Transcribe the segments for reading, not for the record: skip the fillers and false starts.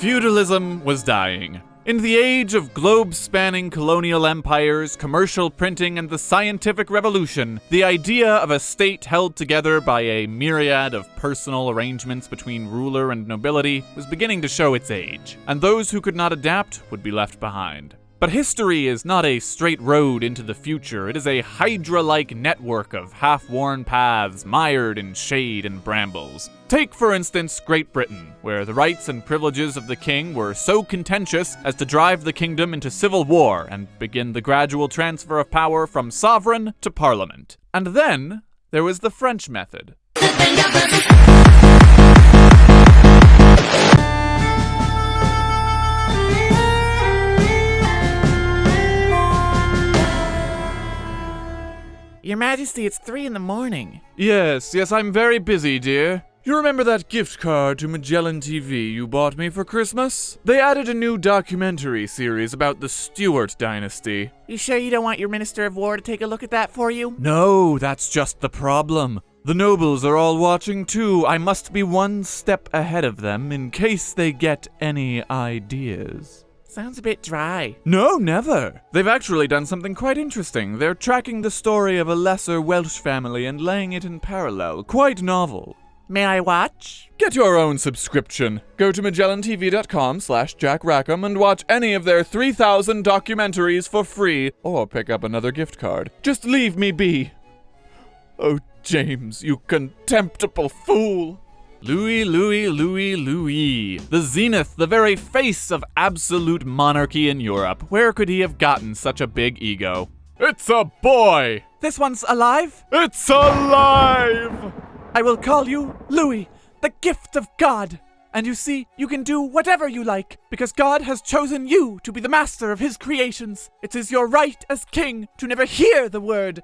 Feudalism was dying. In the age of globe-spanning colonial empires, commercial printing, and the scientific revolution, the idea of a state held together by a myriad of personal arrangements between ruler and nobility was beginning to show its age, and those who could not adapt would be left behind. But history is not a straight road into the future. It is a hydra-like network of half-worn paths mired in shade and brambles. Take, for instance, Great Britain, where the rights and privileges of the king were so contentious as to drive the kingdom into civil war and begin the gradual transfer of power from sovereign to parliament. And then there was the French method. Your Majesty, it's 3 a.m. Yes, I'm very busy, dear. You remember that gift card to Magellan TV you bought me for Christmas? They added a new documentary series about the Stuart dynasty. You sure you don't want your Minister of War to take a look at that for you? No, that's just the problem. The nobles are all watching too. I must be one step ahead of them in case they get any ideas. Sounds a bit dry. No, never. They've actually done something quite interesting. They're tracking the story of a lesser Welsh family and laying it in parallel. Quite novel. May I watch? Get your own subscription. Go to MagellanTV.com/JackRackham and watch any of their 3,000 documentaries for free, or pick up another gift card. Just leave me be. Oh, James, you contemptible fool. Louis. The zenith, the very face of absolute monarchy in Europe. Where could he have gotten such a big ego? It's a boy! This one's alive? It's alive! I will call you Louis, the gift of God. And you see, you can do whatever you like, because God has chosen you to be the master of his creations. It is your right as king to never hear the word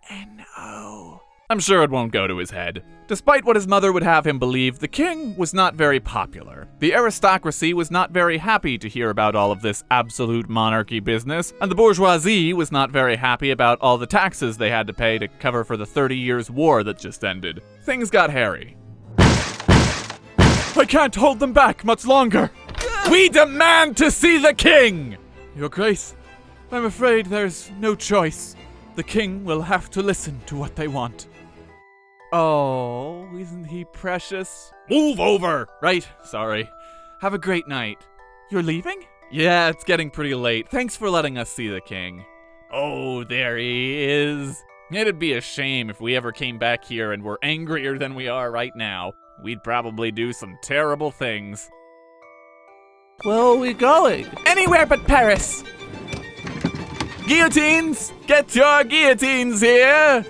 N-O. I'm sure it won't go to his head. Despite what his mother would have him believe, the king was not very popular. The aristocracy was not very happy to hear about all of this absolute monarchy business, and the bourgeoisie was not very happy about all the taxes they had to pay to cover for the 30 years war that just ended. Things got hairy. I can't hold them back much longer. We demand to see the king! Your Grace, I'm afraid there's no choice. The king will have to listen to what they want. Oh, isn't he precious? Move over! Right, sorry. Have a great night. You're leaving? Yeah, it's getting pretty late. Thanks for letting us see the king. Oh, there he is. It'd be a shame if we ever came back here and were angrier than we are right now. We'd probably do some terrible things. Where are we going? Anywhere but Paris! Guillotines! Get your guillotines here!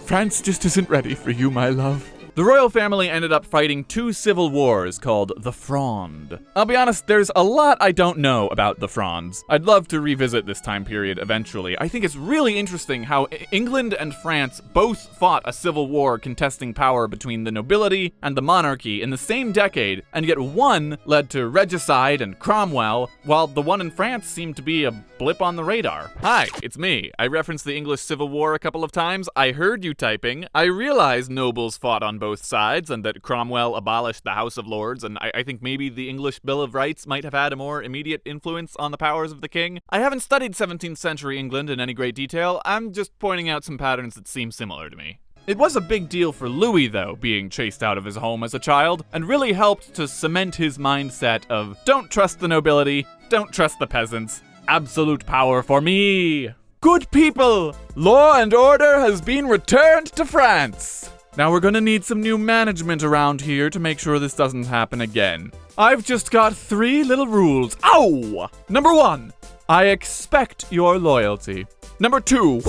France just isn't ready for you, my love. The royal family ended up fighting 2 civil wars called the Fronde. I'll be honest, there's a lot I don't know about the Frondes. I'd love to revisit this time period eventually. I think it's really interesting how England and France both fought a civil war contesting power between the nobility and the monarchy in the same decade, and yet one led to regicide and Cromwell, while the one in France seemed to be a blip on the radar. Hi, it's me. I referenced the English Civil War a couple of times. I heard you typing. I realized nobles fought on both sides and that Cromwell abolished the House of Lords, and I think maybe the English Bill of Rights might have had a more immediate influence on the powers of the king. I haven't studied 17th century England in any great detail. I'm just pointing out some patterns that seem similar to me. It was a big deal for Louis, though, being chased out of his home as a child, and really helped to cement his mindset of don't trust the nobility, don't trust the peasants, absolute power for me. Good people, law and order has been returned to France. Now we're gonna need some new management around here to make sure this doesn't happen again. I've just got 3 little rules. Ow! Number 1, I expect your loyalty. Number 2,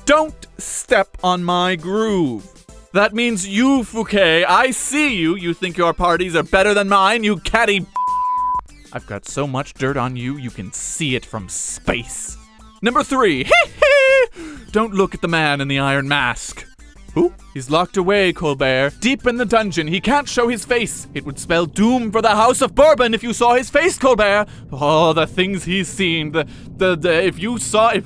don't step on my groove. That means you, Fouquet, I see you. You think your parties are better than mine, you catty. I've got so much dirt on you, you can see it from space. Number 3, don't look at the man in the iron mask. Who? He's locked away, Colbert, deep in the dungeon. He can't show his face. It would spell doom for the House of Bourbon if you saw his face, Colbert. Oh, the things he's seen. If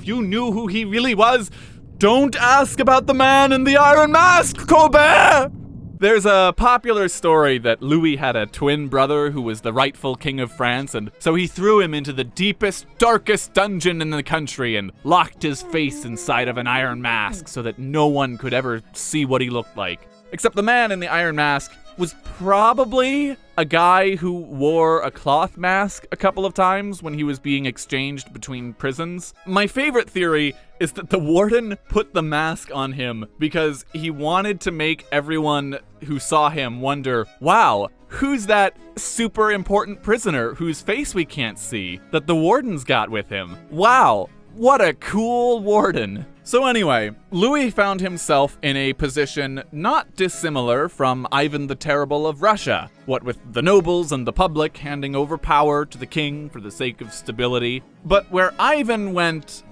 you knew who he really was. Don't ask about the man in the iron mask, Colbert! There's a popular story that Louis had a twin brother who was the rightful king of France, and so he threw him into the deepest, darkest dungeon in the country and locked his face inside of an iron mask so that no one could ever see what he looked like. Except the man in the iron mask was probably a guy who wore a cloth mask a couple of times when he was being exchanged between prisons. My favorite theory is that the warden put the mask on him because he wanted to make everyone who saw him wonder, wow, who's that super important prisoner whose face we can't see that the warden's got with him? Wow, what a cool warden. So anyway, Louis found himself in a position not dissimilar from Ivan the Terrible of Russia, what with the nobles and the public handing over power to the king for the sake of stability. But where Ivan went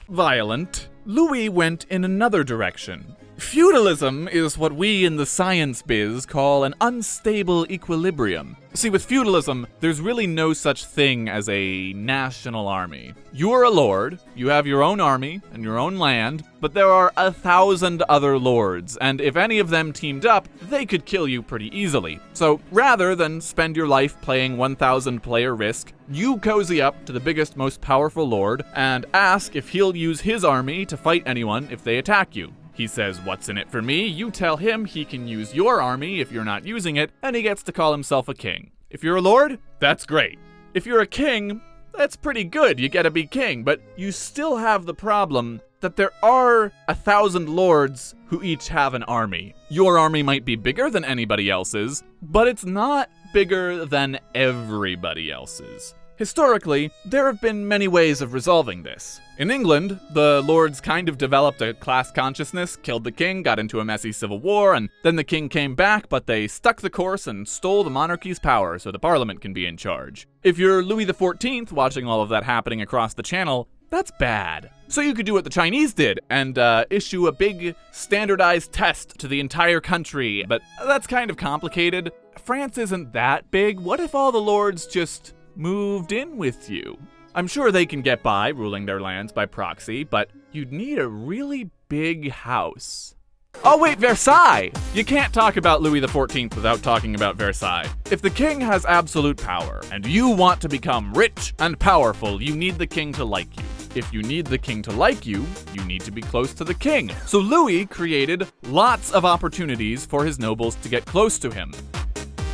violent, Louis went in another direction. Feudalism is what we in the science biz call an unstable equilibrium. See, with feudalism, there's really no such thing as a national army. You are a lord, you have your own army and your own land, but there are 1,000 other lords, and if any of them teamed up, they could kill you pretty easily. So rather than spend your life playing 1,000 player Risk, you cozy up to the biggest, most powerful lord and ask if he'll use his army to fight anyone if they attack you. He says, what's in it for me? You tell him he can use your army if you're not using it, and he gets to call himself a king. If you're a lord, that's great. If you're a king, that's pretty good. You get to be king, but you still have the problem that there are 1,000 lords who each have an army. Your army might be bigger than anybody else's, but it's not bigger than everybody else's. Historically, there have been many ways of resolving this. In England, the lords kind of developed a class consciousness, killed the king, got into a messy civil war, and then the king came back, but they stuck the course and stole the monarchy's power so the parliament can be in charge. If you're Louis XIV watching all of that happening across the channel, that's bad. So you could do what the Chinese did and issue a big standardized test to the entire country, but that's kind of complicated. France isn't that big. What if all the lords just moved in with you? I'm sure they can get by ruling their lands by proxy, but you'd need a really big house. Oh wait, Versailles! You can't talk about Louis XIV without talking about Versailles. If the king has absolute power, and you want to become rich and powerful, you need the king to like you. If you need the king to like you, you need to be close to the king. So Louis created lots of opportunities for his nobles to get close to him.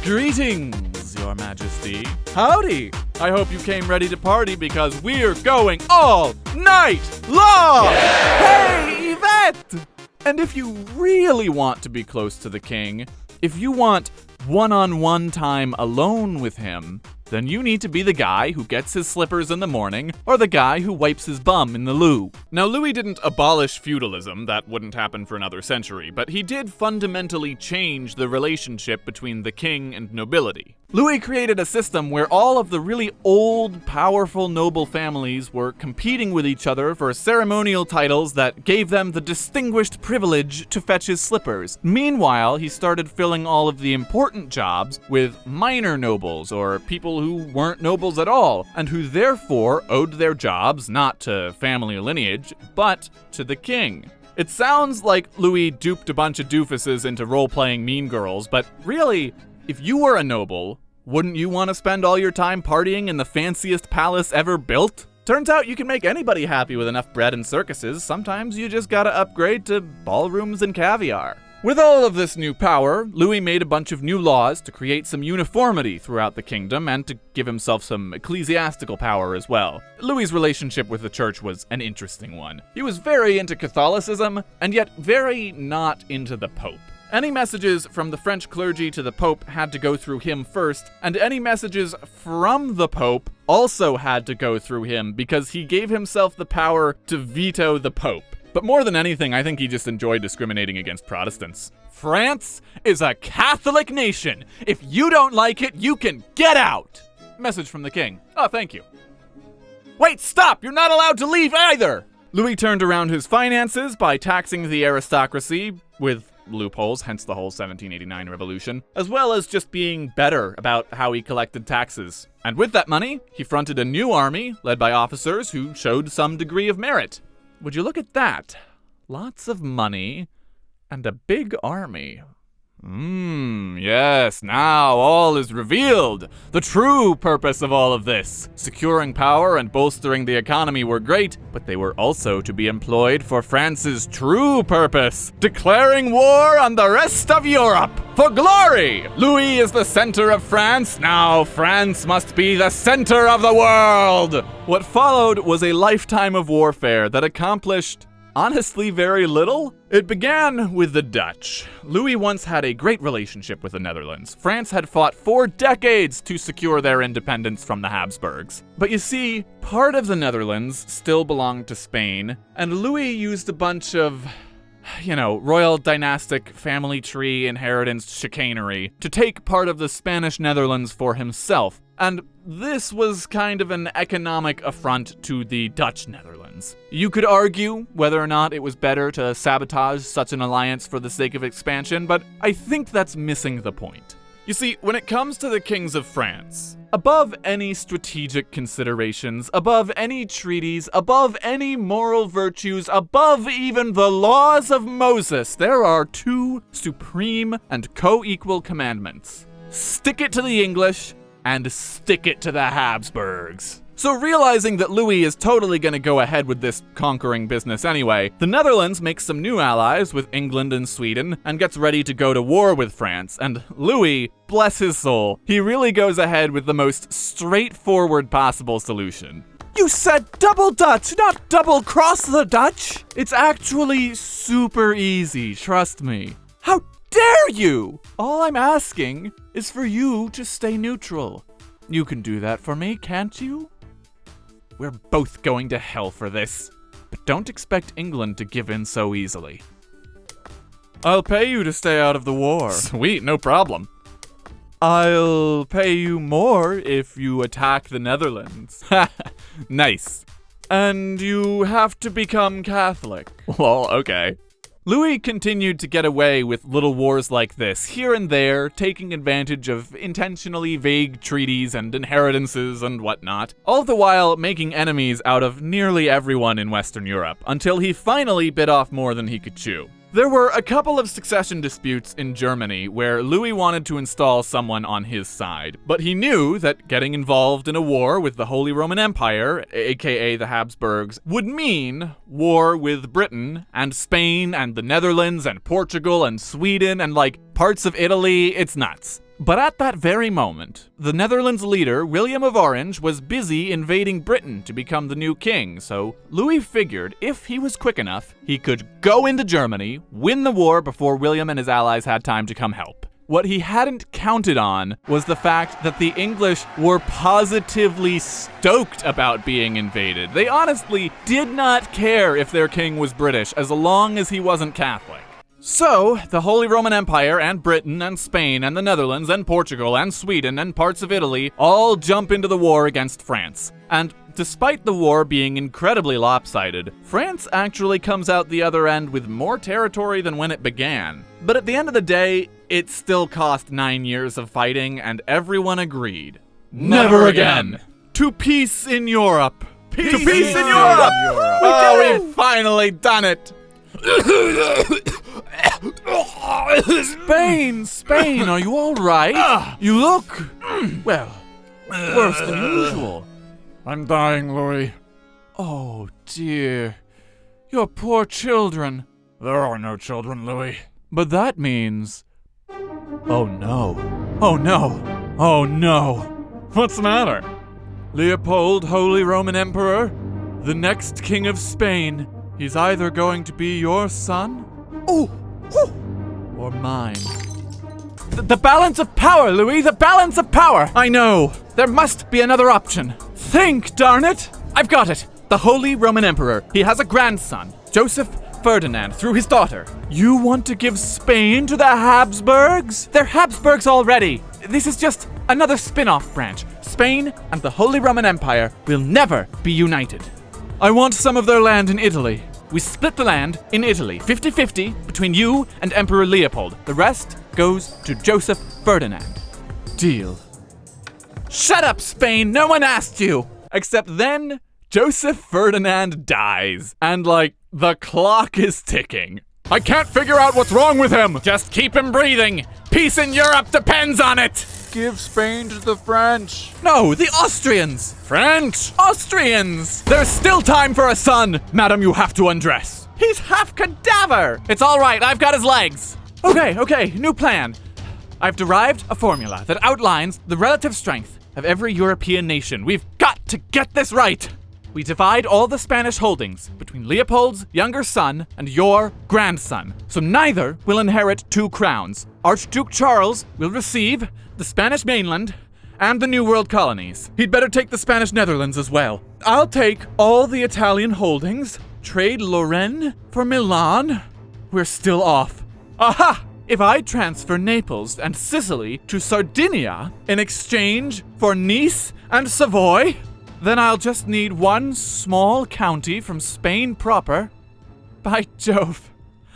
Greetings, Your Majesty. Howdy! I hope you came ready to party because we're going all night long! Yeah! Hey, Yvette! And if you really want to be close to the king, if you want one-on-one time alone with him, then you need to be the guy who gets his slippers in the morning or the guy who wipes his bum in the loo. Now, Louis didn't abolish feudalism, that wouldn't happen for another century, but he did fundamentally change the relationship between the king and nobility. Louis created a system where all of the really old, powerful noble families were competing with each other for ceremonial titles that gave them the distinguished privilege to fetch his slippers. Meanwhile, he started filling all of the important jobs with minor nobles, or people who weren't nobles at all, and who therefore owed their jobs not to family lineage, but to the king. It sounds like Louis duped a bunch of doofuses into role-playing mean girls, but really, if you were a noble, wouldn't you want to spend all your time partying in the fanciest palace ever built? Turns out you can make anybody happy with enough bread and circuses. Sometimes you just gotta upgrade to ballrooms and caviar. With all of this new power, Louis made a bunch of new laws to create some uniformity throughout the kingdom and to give himself some ecclesiastical power as well. Louis's relationship with the church was an interesting one. He was very into Catholicism, and yet very not into the Pope. Any messages from the French clergy to the Pope had to go through him first, and any messages from the Pope also had to go through him because he gave himself the power to veto the Pope. But more than anything, I think he just enjoyed discriminating against Protestants. France is a Catholic nation. If you don't like it, you can get out. Message from the king. Oh, thank you. Wait, stop! You're not allowed to leave either! Louis turned around his finances by taxing the aristocracy with loopholes, hence the whole 1789 revolution, as well as just being better about how he collected taxes. And with that money, he fronted a new army led by officers who showed some degree of merit. Would you look at that? Lots of money, and a big army. Yes, now all is revealed. The true purpose of all of this. Securing power and bolstering the economy were great, but they were also to be employed for France's true purpose, declaring war on the rest of Europe. For glory! Louis is the center of France. Now France must be the center of the world. What followed was a lifetime of warfare that accomplished honestly very little. It began with the Dutch. Louis once had a great relationship with the Netherlands. France had fought for decades to secure their independence from the Habsburgs. But you see, part of the Netherlands still belonged to Spain, and Louis used a bunch of, royal dynastic family tree inheritance chicanery to take part of the Spanish Netherlands for himself. And this was kind of an economic affront to the Dutch Netherlands. You could argue whether or not it was better to sabotage such an alliance for the sake of expansion, but I think that's missing the point. You see, when it comes to the kings of France, above any strategic considerations, above any treaties, above any moral virtues, above even the laws of Moses, there are two supreme and co-equal commandments. Stick it to the English, and stick it to the Habsburgs. So realizing that Louis is totally gonna go ahead with this conquering business anyway, the Netherlands makes some new allies with England and Sweden and gets ready to go to war with France. And Louis, bless his soul, he really goes ahead with the most straightforward possible solution. You said double Dutch, not double cross the Dutch. It's actually super easy, trust me. How dare you? All I'm asking is for you to stay neutral. You can do that for me, can't you? We're both going to hell for this, but don't expect England to give in so easily. I'll pay you to stay out of the war. Sweet, no problem. I'll pay you more if you attack the Netherlands. Nice. And you have to become Catholic. Well, okay. Louis continued to get away with little wars like this, here and there, taking advantage of intentionally vague treaties and inheritances and whatnot, all the while making enemies out of nearly everyone in Western Europe, until he finally bit off more than he could chew. There were a couple of succession disputes in Germany where Louis wanted to install someone on his side, but he knew that getting involved in a war with the Holy Roman Empire, aka the Habsburgs, would mean war with Britain and Spain and the Netherlands and Portugal and Sweden and parts of Italy. It's nuts. But at that very moment, the Netherlands leader, William of Orange, was busy invading Britain to become the new king, so Louis figured if he was quick enough, he could go into Germany, win the war before William and his allies had time to come help. What he hadn't counted on was the fact that the English were positively stoked about being invaded. They honestly did not care if their king was British as long as he wasn't Catholic. So, the Holy Roman Empire and Britain and Spain and the Netherlands and Portugal and Sweden and parts of Italy all jump into the war against France. And despite the war being incredibly lopsided, France actually comes out the other end with more territory than when it began. But at the end of the day, it still cost 9 years of fighting, and everyone agreed. Never again! To peace in Europe! Peace to peace in Europe! We've finally done it! Spain, are you all right? You look, well, worse than usual. I'm dying, Louis. Oh, dear. Your poor children. There are no children, Louis. But that means... Oh, no. Oh, no. Oh, no. What's the matter? Leopold, Holy Roman Emperor, the next king of Spain. He's either going to be your son, or mine. The balance of power, Louis, the balance of power! I know. There must be another option. Think, darn it! I've got it. The Holy Roman Emperor. He has a grandson, Joseph Ferdinand, through his daughter. You want to give Spain to the Habsburgs? They're Habsburgs already. This is just another spin-off branch. Spain and the Holy Roman Empire will never be united. I want some of their land in Italy. We split the land in Italy, 50-50 between you and Emperor Leopold. The rest goes to Joseph Ferdinand. Deal. Shut up, Spain! No one asked you! Except then, Joseph Ferdinand dies. And the clock is ticking. I can't figure out what's wrong with him! Just keep him breathing! Peace in Europe depends on it! Give Spain to the French. No, the Austrians! French! Austrians! There's still time for a son! Madam, you have to undress. He's half cadaver! It's all right, I've got his legs. Okay, new plan. I've derived a formula that outlines the relative strength of every European nation. We've got to get this right! We divide all the Spanish holdings between Leopold's younger son and your grandson, so neither will inherit 2 crowns. Archduke Charles will receive the Spanish mainland and the New World colonies. He'd better take the Spanish Netherlands as well. I'll take all the Italian holdings, trade Lorraine for Milan. We're still off. Aha! If I transfer Naples and Sicily to Sardinia in exchange for Nice and Savoy, then I'll just need 1 small county from Spain proper. By Jove.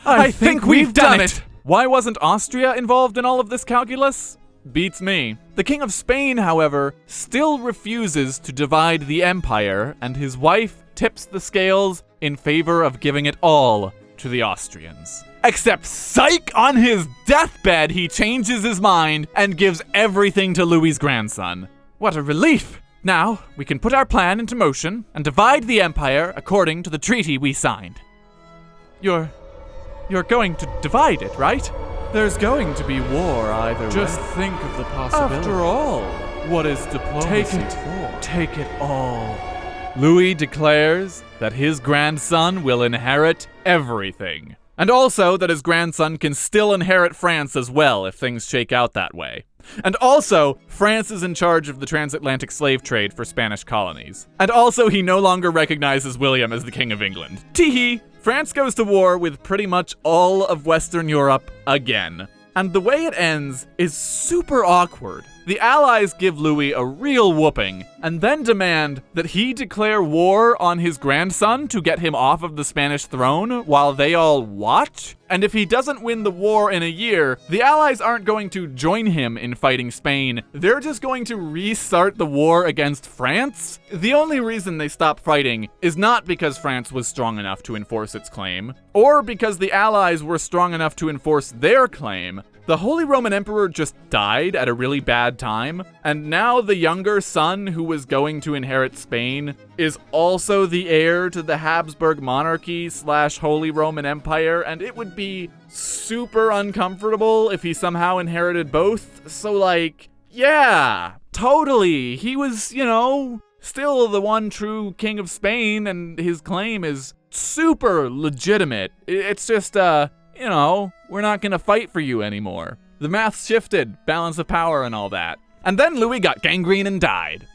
I think we've done it! Why wasn't Austria involved in all of this calculus? Beats me. The King of Spain, however, still refuses to divide the empire, and his wife tips the scales in favor of giving it all to the Austrians. Except psych, on his deathbed he changes his mind and gives everything to Louis's grandson. What a relief! Now, we can put our plan into motion and divide the empire according to the treaty we signed. You're going to divide it, right? There's going to be war either way. Just think of the possibility. After all, what is diplomacy for? Take it all. Louis declares that his grandson will inherit everything. And also that his grandson can still inherit France as well if things shake out that way. And also, France is in charge of the transatlantic slave trade for Spanish colonies. And also, he no longer recognizes William as the King of England. Tee-hee! France goes to war with pretty much all of Western Europe again. And the way it ends is super awkward. The Allies give Louis a real whooping, and then demand that he declare war on his grandson to get him off of the Spanish throne while they all watch. And if he doesn't win the war in a year, the Allies aren't going to join him in fighting Spain. They're just going to restart the war against France. The only reason they stop fighting is not because France was strong enough to enforce its claim, or because the Allies were strong enough to enforce their claim. The Holy Roman Emperor just died at a really bad time, and now the younger son who was going to inherit Spain is also the heir to the Habsburg monarchy / Holy Roman Empire, and it would be super uncomfortable if he somehow inherited both. So like, yeah, totally. He was, still the one true king of Spain, and his claim is super legitimate. It's just, we're not gonna fight for you anymore. The math shifted, balance of power and all that. And then Louis got gangrene and died.